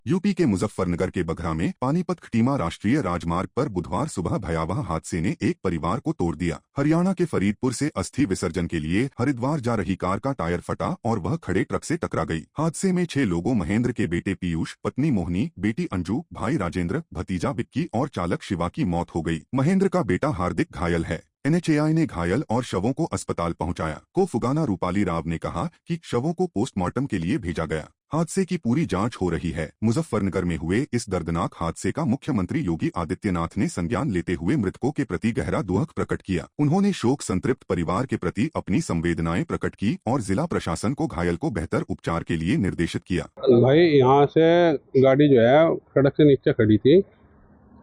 UP के मुजफ्फरनगर के बघरा में पानीपत खटीमा राष्ट्रीय राजमार्ग पर बुधवार सुबह भयावह हादसे ने एक परिवार को तोड़ दिया। हरियाणा के फरीदपुर से अस्थि विसर्जन के लिए हरिद्वार जा रही कार का टायर फटा और वह खड़े ट्रक से टकरा गई। हादसे में 6 लोगों महेंद्र के बेटे पीयूष, पत्नी मोहनी, बेटी अंजू, भाई राजेंद्र, भतीजा विक्की और चालक शिवा की मौत हो गई। महेंद्र का बेटा हार्दिक घायल है। NHAI ने घायल और शवों को अस्पताल पहुंचाया। को फुगाना रूपाली राव ने कहा कि शवों को पोस्टमार्टम के लिए भेजा गया। हादसे की पूरी जांच हो रही है। मुजफ्फरनगर में हुए इस दर्दनाक हादसे का मुख्यमंत्री योगी आदित्यनाथ ने संज्ञान लेते हुए मृतकों के प्रति गहरा दुख प्रकट किया। उन्होंने शोक संतृप्त परिवार के प्रति अपनी संवेदनाएं प्रकट की और जिला प्रशासन को घायल को बेहतर उपचार के लिए निर्देशित किया। भाई यहाँ से गाड़ी जो है सड़क से नीचे खड़ी थी,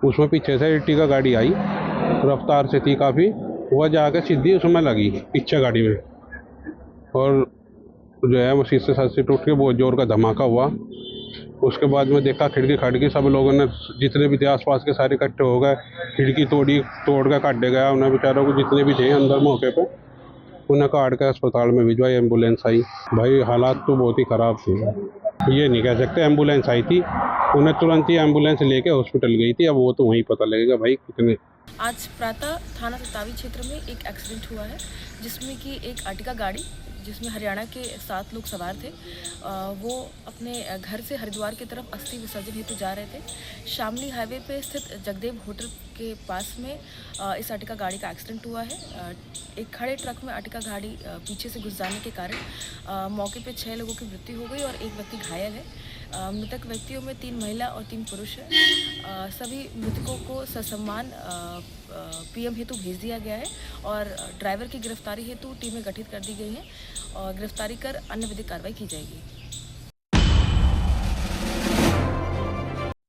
उसमें पीछे से इर्टिगा गाड़ी आई, रफ्तार से थी काफी, वह जाके सीधी उसमें लगी पीछे गाड़ी में, और जो है वो शीशे से टूट के बहुत जोर का धमाका हुआ। उसके बाद में देखा खिड़की सब लोगों ने, जितने भी थे आसपास के सारे इकट्ठे हो गए, खिड़की तोड़ के काटे गया उन्हें, बेचारों को जितने भी थे अंदर मौके पे उन्हें काट के अस्पताल में भिजवाई। एम्बुलेंस आई। भाई हालात तो बहुत ही ख़राब थे, ये नहीं कह सकते। एम्बुलेंस आई थी, उन्हें तुरंत ही एम्बुलेंस लेके हॉस्पिटल गई थी, अब वो तो वहीं पता लगेगा भाई कितने। आज प्रातः थाना ततावी क्षेत्र में एक एक्सीडेंट हुआ है, जिसमें कि एक अर्टिगा गाड़ी जिसमें हरियाणा के 7 लोग सवार थे, वो अपने घर से हरिद्वार की तरफ अस्थि विसर्जन हेतु जा रहे थे। शामली हाईवे पे स्थित जगदेव होटल के पास में इस अर्टिगा गाड़ी का एक्सीडेंट हुआ है। एक खड़े ट्रक में अर्टिगा गाड़ी पीछे से घुस जाने के कारण मौके पे 6 लोगों की मृत्यु हो गई और एक व्यक्ति घायल है। मृतक व्यक्तियों में 3 महिला और 3 पुरुष हैं। सभी मृतकों को ससम्मान PM हेतु भेज दिया गया है और ड्राइवर की गिरफ्तारी हेतु टीमें गठित कर दी गई हैं और गिरफ्तारी कर अन्य विधिक कार्रवाई की जाएगी।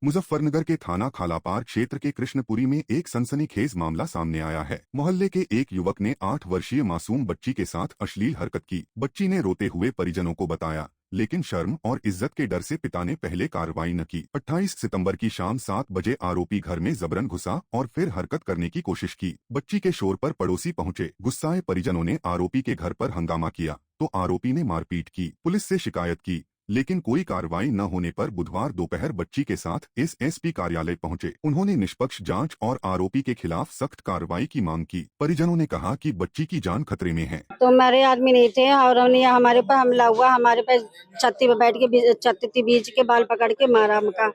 मुजफ्फरनगर के थाना खालापार क्षेत्र के कृष्णपुरी में एक सनसनीखेज मामला सामने आया है। मोहल्ले के एक युवक ने 8 वर्षीय मासूम बच्ची के साथ अश्लील हरकत की। बच्ची ने रोते हुए परिजनों को बताया, लेकिन शर्म और इज्जत के डर से पिता ने पहले कार्रवाई न की। 28 सितंबर की शाम 7 बजे आरोपी घर में जबरन घुसा और फिर हरकत करने की कोशिश की। बच्ची के शोर पर पड़ोसी पहुंचे। गुस्साए परिजनों ने आरोपी के घर पर हंगामा किया तो आरोपी ने मारपीट की। पुलिस से शिकायत की, लेकिन कोई कार्रवाई न होने पर बुधवार दोपहर बच्ची के साथ SSP कार्यालय पहुंचे। उन्होंने निष्पक्ष जांच और आरोपी के खिलाफ सख्त कार्रवाई की मांग की। परिजनों ने कहा कि बच्ची की जान खतरे में है। तो हमारे आदमी नहीं थे और हमारे पर हमला हुआ। हमारे पे छत्ती पे बैठ के छत्ती बीच के बाल पकड़ के मारा हमका।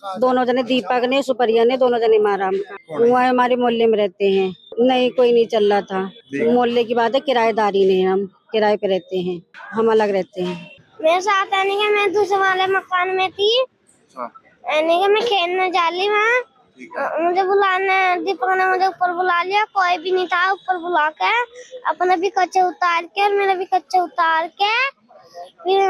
दोनों जने, दीपक ने सुपरिया ने, दोनों जने मारा हमका। वो हमारे मोहल्ले में रहते हैं। नहीं, कोई नहीं चल रहा था। मोहल्ले की बात है, किराएदारी नहीं, हम किराए पे रहते हैं, हम अलग रहते हैं। मेरे साथ आने के मैं दूसरे वाले मकान में थी। आने के मैं खेलने जा रही वहाँ, मुझे बुलाने दीपक ने मुझे ऊपर बुला लिया। कोई भी नहीं था, ऊपर बुला के अपने भी कच्चे उतार के और मेरे भी कच्चे उतार के फिर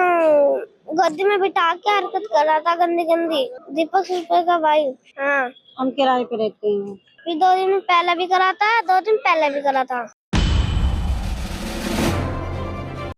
गद्दी में बिठा के हरकत कर रहा था गंदी गंदी। दीपक सुपर का भाई। हाँ, हम किराए पे रहते हैं। फिर 2 दिन पहले भी करा था, 2 दिन पहले भी करा था।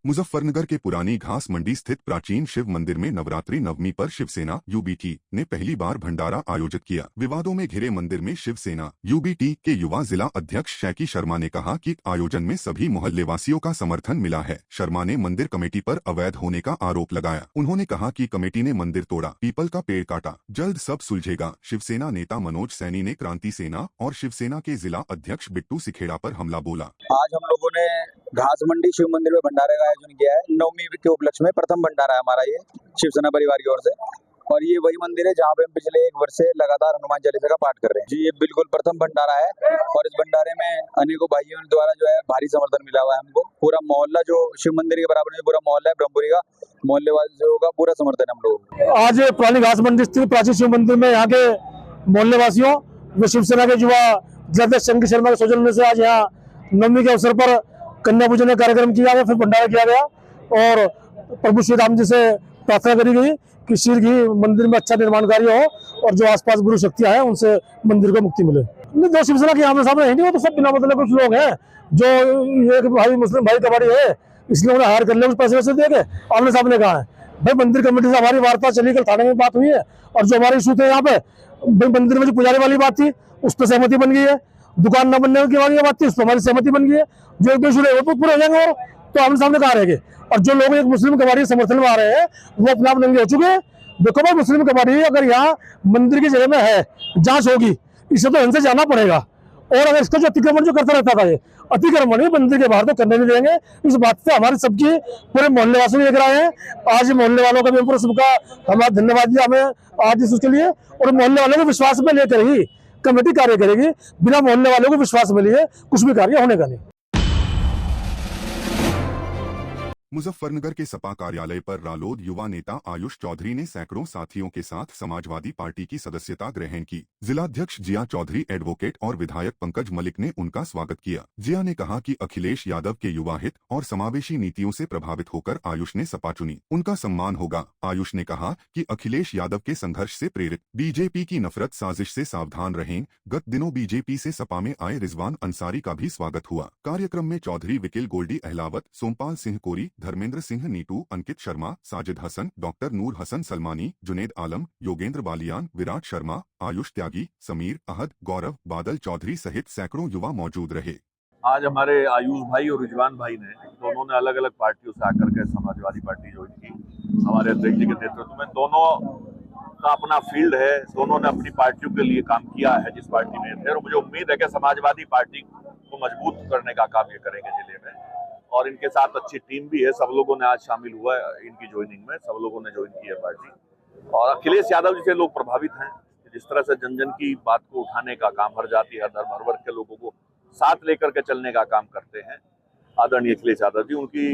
मुजफ्फरनगर के पुरानी घास मंडी स्थित प्राचीन शिव मंदिर में नवरात्रि नवमी पर शिवसेना UBT ने पहली बार भंडारा आयोजित किया। विवादों में घिरे मंदिर में शिवसेना UBT के युवा जिला अध्यक्ष शैकी शर्मा ने कहा कि आयोजन में सभी मोहल्लेवासियों का समर्थन मिला है। शर्मा ने मंदिर कमेटी पर अवैध होने का आरोप लगाया। उन्होंने कहा कि कमेटी ने मंदिर तोड़ा, पीपल का पेड़ काटा, जल्द सब सुलझेगा। शिवसेना नेता मनोज सैनी ने क्रांति सेना और शिवसेना के जिला अध्यक्ष बिट्टू सिखेड़ा पर हमला बोला। आज हम लोगों ने घास मंडी शिव मंदिर में भंडारे का आयोजन किया है। नवमी के उपलक्ष्य में प्रथम भंडारा है हमारा ये शिवसेना परिवार की ओर से, और ये वही मंदिर है जहाँ पे हम पिछले 1 वर्ष से लगातार हनुमान चालीसा का पाठ कर रहे हैं जी। ये बिल्कुल प्रथम भंडारा है और इस भंडारे में अनेकों भाइयों द्वारा जो है भारी समर्थन मिला हुआ है हमको। पूरा मोहल्ला जो शिव मंदिर के बराबर में पूरा मोहल्ला है ब्रह्मपुरी का, मोहल्ले वासियों का पूरा समर्थन है हम लोग। आज पुरानी घास मंडी स्थित प्राचीन शिव मंदिर में यहाँ के मोहल्ले वासियों व शिवसेना के युवा जिलाध्यक्ष शंकर शर्मा के सौजन्य से आज यहाँ नवमी के अवसर पर कन्या पूजन का कार्यक्रम किया गया, फिर भंडारा किया गया और प्रभु श्री राम जी से प्रार्थना करी गई कि शीघ्र ही मंदिर में अच्छा निर्माण कार्य हो और जो आसपास गुरु शक्तियां हैं उनसे मंदिर को मुक्ति मिले। जो शिवसेना के आमने सामने है नहीं, वो तो सब बिना मतलब कुछ लोग हैं जो एक भाई मुस्लिम भाई कबाड़ी है, इसलिए उन्हें हायर कर ले, कुछ पैसे वैसे दे के आमने सामने कहा है। भाई मंदिर कमेटी से हमारी वार्ता चली, कल थाने में बात हुई है और जो हमारे इशू थे यहाँ पे मंदिर में जो पुजारी वाली बात थी उस पर सहमति बन गई है। दुकान न बनने की बात थी, उस पर हमारी सहमति बन गई है। जो एक बेशुरे वो पूरे हो जाएंगे तो आमने सामने कहा रहेंगे। और जो लोग एक मुस्लिम कबाड़ी समर्थन में आ रहे हैं वो अपने आप नंगे हो चुके हैं। देखो भाई, मुस्लिम कबाड़ी अगर यहाँ मंदिर की जगह में है, जांच होगी, इसे तो इनसे जाना पड़ेगा। और अगर इसका जो अतिक्रमण जो करता रहता था, ये अतिक्रमण भी मंदिर के बाहर तो करने नहीं देंगे। इस बात से हमारे सबकी पूरे मोहल्ले वासी भी देख रहे हैं। आज मोहल्ले वालों का भी पूरा सबका हमारा धन्यवाद दिया हमें आज इस उसके लिए। और मोहल्ले वालों को विश्वास में लेकर ही कमेटी कार्य करेगी, बिना मोहल्ले वालों को विश्वास में लिए कुछ भी कार्य होने का नहीं। मुजफ्फरनगर के सपा कार्यालय पर रालोद युवा नेता आयुष चौधरी ने सैकड़ों साथियों के साथ समाजवादी पार्टी की सदस्यता ग्रहण की। जिलाध्यक्ष जिया चौधरी, एडवोकेट और विधायक पंकज मलिक ने उनका स्वागत किया। जिया ने कहा कि अखिलेश यादव के युवा हित और समावेशी नीतियों से प्रभावित होकर आयुष ने सपा चुनी, उनका सम्मान होगा। आयुष ने कहा कि अखिलेश यादव के संघर्ष से प्रेरित बीजेपी की नफरत साजिश से सावधान रहें। गत दिनों बीजेपी से सपा में आए रिजवान अंसारी का भी स्वागत हुआ। कार्यक्रम में चौधरी विकिल गोल्डी अहलावत, सोमपाल सिंह कोरी, धर्मेंद्र सिंह नीटू, अंकित शर्मा, साजिद हसन, डॉक्टर नूर हसन सलमानी, जुनेद आलम, योगेंद्र बालियान, विराट शर्मा, आयुष त्यागी, समीर अहद, गौरव, बादल चौधरी सहित सैकड़ों युवा मौजूद रहे। आज हमारे आयुष भाई और रिजवान भाई ने दोनों ने अलग अलग पार्टियों से आकर के समाजवादी पार्टी ज्वाइन की। हमारे अध्यक्ष जी के नेतृत्व में दोनों का अपना फील्ड है, दोनों ने अपनी पार्टियों के लिए काम किया है जिस पार्टी में थे। और मुझे उम्मीद है कि समाजवादी पार्टी को मजबूत करने का काम ये करेंगे जिले में। और इनके साथ अच्छी टीम भी है, सब लोगों ने आज शामिल हुआ है इनकी ज्वाइनिंग में, सब लोगों ने ज्वाइन की है पार्टी। और अखिलेश यादव जी से लोग प्रभावित हैं, जिस तरह से जन जन की बात को उठाने का काम, हर जाति हर धर्म हर वर्ग के लोगों को साथ लेकर के चलने का काम करते हैं आदरणीय अखिलेश यादव जी। उनकी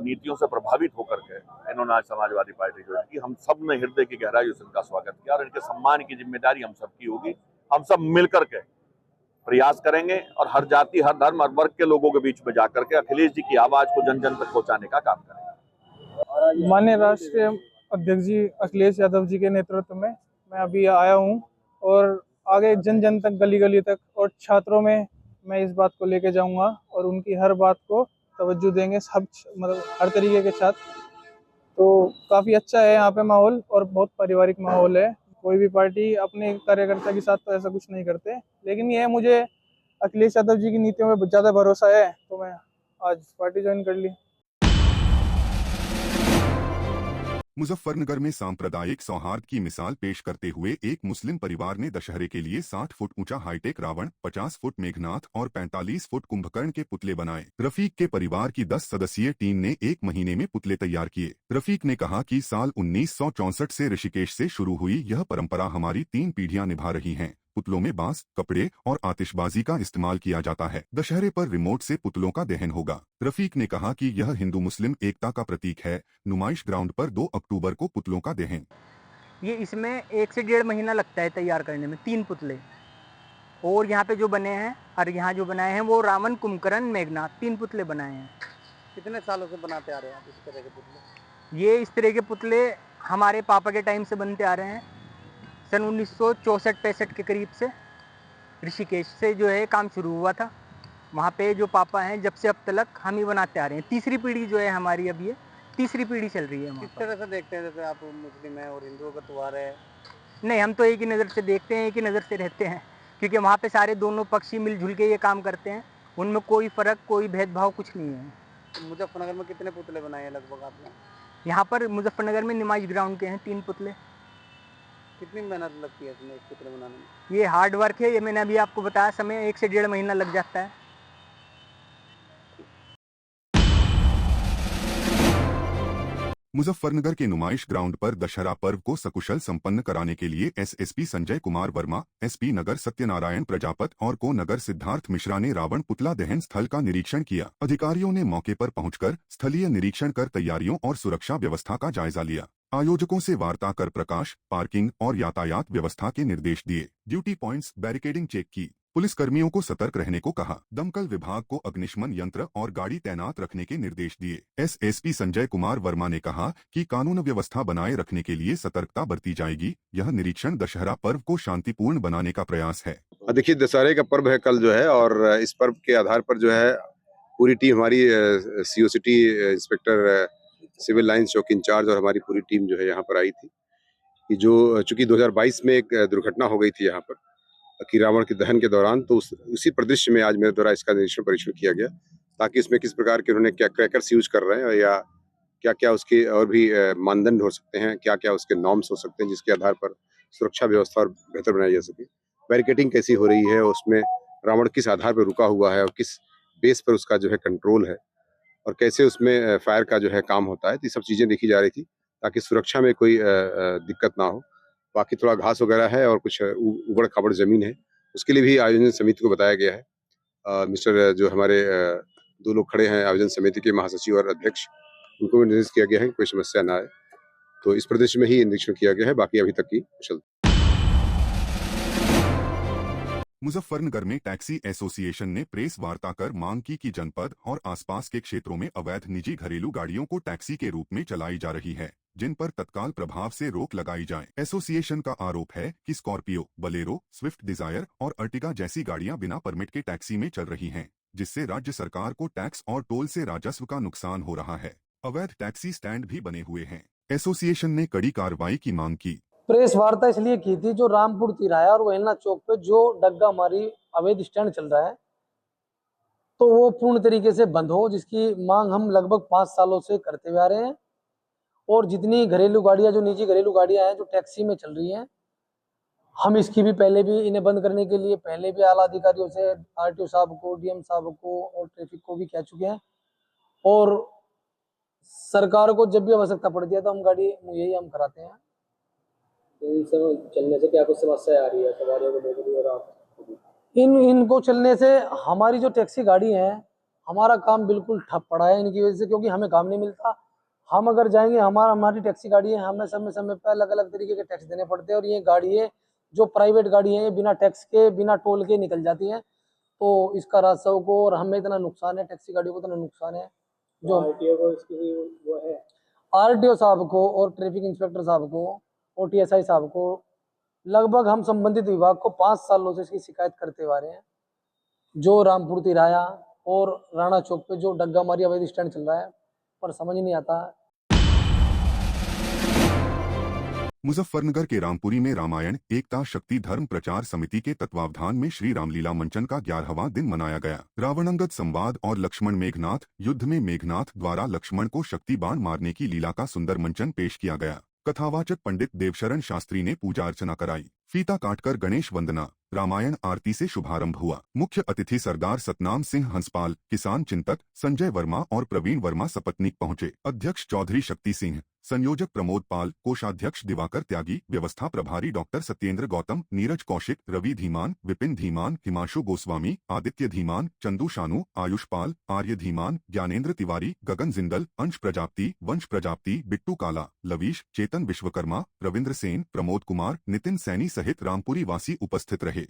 नीतियों से प्रभावित होकर के इन्होंने आज समाजवादी पार्टी ज्वाइन की। हम सब ने हृदय की गहराइयों से इनका स्वागत किया और इनके सम्मान की जिम्मेदारी हम सबकी होगी। हम सब मिलकर के प्रयास करेंगे और हर जाति हर धर्म हर वर्ग के लोगों के बीच में जाकर के अखिलेश जी की आवाज को जन जन तक पहुंचाने का काम करेंगे। माननीय राष्ट्रीय अध्यक्ष जी अखिलेश यादव जी के नेतृत्व में मैं अभी आया हूं और आगे जन जन तक, गली गली तक और छात्रों में मैं इस बात को लेके जाऊंगा और उनकी हर बात को तवज्जो देंगे सब, मतलब हर तरीके के छात्र। तो काफ़ी अच्छा है यहाँ पे माहौल और बहुत पारिवारिक माहौल है। कोई भी पार्टी अपने कार्यकर्ता के साथ तो ऐसा कुछ नहीं करते, लेकिन ये मुझे अखिलेश यादव जी की नीतियों में ज़्यादा भरोसा है तो मैं आज पार्टी ज्वाइन कर ली। मुजफ्फरनगर में सांप्रदायिक सौहार्द की मिसाल पेश करते हुए एक मुस्लिम परिवार ने दशहरे के लिए 60 फुट ऊंचा हाईटेक रावण, 50 फुट मेघनाथ और 45 फुट कुंभकर्ण के पुतले बनाए। रफीक के परिवार की 10 सदस्यीय टीम ने एक महीने में पुतले तैयार किए। रफीक ने कहा कि साल 1964 से ऋषिकेश से शुरू हुई यह परंपरा हमारी 3 पीढ़ियां निभा रही हैं। पुतलों में बांस, कपड़े और आतिशबाजी का इस्तेमाल किया जाता है। दशहरे पर रिमोट से पुतलों का दहन होगा। रफीक ने कहा कि यह हिंदू मुस्लिम एकता का प्रतीक है। नुमाइश ग्राउंड पर 2 अक्टूबर को पुतलों का दहन। ये इसमें 1 से 1.5 महीना लगता है तैयार करने में, 3 पुतले। और यहाँ पे जो बने हैं और यहाँ जो बनाए हैं वो रावण, कुंभकर्ण, मेघनाथ 3 पुतले बनाए हैं। कितने सालों से बनाते आ रहे हैं आप इस तरह के पुतले? ये इस तरह के पुतले हमारे पापा के टाइम से बनते आ रहे हैं, सन 1964-65 के करीब से। ऋषिकेश से जो है काम शुरू हुआ था, वहाँ पे जो पापा हैं जब से अब तक हम ही बनाते आ रहे हैं। तीसरी पीढ़ी जो है हमारी, अब ये तीसरी पीढ़ी चल रही है। किस तरह से देखते हैं, जैसे आप मुस्लिम हैं और हिंदुओं का त्योहार है? नहीं, हम तो एक ही नज़र से देखते हैं, एक ही नज़र से रहते हैं, क्योंकि वहाँ पे सारे दोनों पक्षी मिलजुल के ये काम करते हैं। उनमें कोई फ़र्क, कोई भेदभाव कुछ नहीं है। तो मुजफ्फरनगर में कितने पुतले बनाए हैं लगभग आपने? यहाँ पर मुजफ्फरनगर में नुमाइश ग्राउंड के हैं 3 पुतले। कितनी मेहनत लगती है इसमें, एक पुतले बनाने में? ये हार्ड वर्क है, ये मैंने अभी आपको बताया, समय 1 से 1.5 महीना लग जाता है। मुजफ्फरनगर के नुमाइश ग्राउंड पर दशहरा पर्व को सकुशल संपन्न कराने के लिए एसएसपी संजय कुमार वर्मा, एसपी नगर सत्यनारायण प्रजापत और को नगर सिद्धार्थ मिश्रा ने रावण पुतला दहन स्थल का निरीक्षण किया। अधिकारियों ने मौके पर पहुंचकर स्थलीय निरीक्षण कर तैयारियों और सुरक्षा व्यवस्था का जायजा लिया। आयोजकों से वार्ता कर प्रकाश, पार्किंग और यातायात व्यवस्था के निर्देश दिए। ड्यूटी पॉइंट्स, बैरिकेडिंग चेक की। पुलिस कर्मियों को सतर्क रहने को कहा। दमकल विभाग को अग्निशमन यंत्र और गाड़ी तैनात रखने के निर्देश दिए। एसएसपी संजय कुमार वर्मा ने कहा कि कानून व्यवस्था बनाए रखने के लिए सतर्कता बरती जाएगी। यह निरीक्षण दशहरा पर्व को शांतिपूर्ण बनाने का प्रयास है। देखिए, दशहरे का पर्व है कल जो है, और इस पर्व के आधार पर जो है पूरी टीम हमारी CO city inspector civil lines चौकी इंचार्ज और हमारी पूरी टीम जो है यहाँ पर आई थी कि जो चूंकि 2022 में एक दुर्घटना हो गई थी यहाँ पर कि रावण के दहन के दौरान, तो उसी परिदृश्य में आज मेरे द्वारा इसका निरीक्षण परीक्षण किया गया ताकि इसमें किस प्रकार के उन्होंने क्या क्रैकर्स यूज कर रहे हैं या क्या क्या उसके और भी मानदंड हो सकते हैं, क्या क्या उसके नॉर्म्स हो सकते हैं जिसके आधार पर सुरक्षा व्यवस्था और बेहतर बनाई जा सके। बैरिकेडिंग कैसी हो रही है, उसमें रावण किस आधार पर रुका हुआ है और किस बेस पर उसका जो है कंट्रोल है, और कैसे उसमें फायर का जो है काम होता है, तो ये सब चीज़ें देखी जा रही थी ताकि सुरक्षा में कोई दिक्कत ना हो। बाकी थोड़ा घास वगैरह है और कुछ उबड़-खाबड़ ज़मीन है, उसके लिए भी आयोजन समिति को बताया गया है। मिस्टर जो हमारे 2 लोग खड़े हैं आयोजन समिति के महासचिव और अध्यक्ष, उनको भी निर्देश किया गया है कि कोई समस्या ना आए। तो इस प्रदेश में ही निरीक्षण किया गया है, बाकी अभी तक की कुशल। मुजफ्फरनगर में टैक्सी एसोसिएशन ने प्रेस वार्ता कर मांग की कि जनपद और आसपास के क्षेत्रों में अवैध निजी घरेलू गाड़ियों को टैक्सी के रूप में चलाई जा रही है, जिन पर तत्काल प्रभाव से रोक लगाई जाए। एसोसिएशन का आरोप है कि स्कॉर्पियो, बलेरो, स्विफ्ट डिजायर और अर्टिगा जैसी गाड़ियां बिना परमिट के टैक्सी में चल रही हैं, जिससे राज्य सरकार को टैक्स और टोल से राजस्व का नुकसान हो रहा है। अवैध टैक्सी स्टैंड भी बने हुए हैं। एसोसिएशन ने कड़ी कार्रवाई की मांग की। प्रेस वार्ता इसलिए की थी, जो रामपुर तिराया और वेलना चौक पे जो डग्गा मारी अवैध स्टैंड चल रहा है, तो वो पूर्ण तरीके से बंद हो, जिसकी मांग हम लगभग 5 सालों से करते हुए आ रहे हैं। और जितनी घरेलू गाड़ियां, जो निजी घरेलू गाड़ियां हैं जो टैक्सी में चल रही हैं, हम इसकी भी पहले भी इन्हें बंद करने के लिए पहले भी आला अधिकारियों से, आरटीओ साहब को, डीएम साहब को और ट्रैफिक को भी कह चुके हैं। और सरकार को जब भी आवश्यकता पड़ती है तो हम गाड़ी यही हम कराते हैं। इन सब चलने से क्या कुछ समस्या आ रही है सवारियों को लेकर और आप? इनको चलने से हमारी जो टैक्सी गाड़ी है, हमारा काम बिल्कुल ठप पड़ा है इनकी वजह से, क्योंकि हमें काम नहीं मिलता। हम अगर जाएंगे, हमारी टैक्सी गाड़ी है, हमें समय समय पर अलग अलग तरीके के टैक्स देने पड़ते हैं, और ये गाड़ी है जो प्राइवेट गाड़ी है, ये बिना टैक्स के, बिना टोल के निकल जाती है। तो इसका राजस्व को और हमें इतना नुकसान है, टैक्सी गाड़ियों को इतना नुकसान है। जो आरटीओ को इसकी वो है, आरटीओ साहब को और ट्रैफिक इंस्पेक्टर साहब को और टीएसआई साहब को, लगभग हम संबंधित विभाग को 5 सालों से इसकी शिकायत करते हुए आ रहे हैं। जो रामपुर तिराया और राणा चौक पे जो डग्गा मारी अवैध स्टैंड चल रहा है, पर समझ नहीं आता। मुजफ्फरनगर के रामपुरी में रामायण एकता शक्ति धर्म प्रचार समिति के तत्वावधान में श्री रामलीला मंचन का 11वां दिन मनाया गया। रावणांगद संवाद और लक्ष्मण मेघनाथ युद्ध में मेघनाथ द्वारा लक्ष्मण को शक्ति बाण मारने की लीला का सुंदर मंचन पेश किया गया। कथावाचक पंडित देवशरण शास्त्री ने पूजा अर्चना कराई। फीता काटकर गणेश वंदना, रामायण आरती से शुभारंभ हुआ। मुख्य अतिथि सरदार सतनाम सिंह हंसपाल, किसान चिंतक संजय वर्मा और प्रवीण वर्मा सपत्नीक पहुंचे। अध्यक्ष चौधरी शक्ति सिंह, संयोजक प्रमोद पाल, कोषाध्यक्ष दिवाकर त्यागी, व्यवस्था प्रभारी डॉक्टर सत्येंद्र गौतम, नीरज कौशिक, रवि धीमान, विपिन धीमान, हिमांशु गोस्वामी, आदित्य धीमान, चंदू शानू, आयुष पाल, आर्य धीमान, ज्ञानेंद्र तिवारी, गगन जिंदल, अंश प्रजापति, वंश प्रजापति, बिट्टू काला, लवीश, चेतन विश्वकर्मा, रविंद्र सेन, प्रमोद कुमार, नितिन सैनी सहित रामपुरी वासी उपस्थित रहे।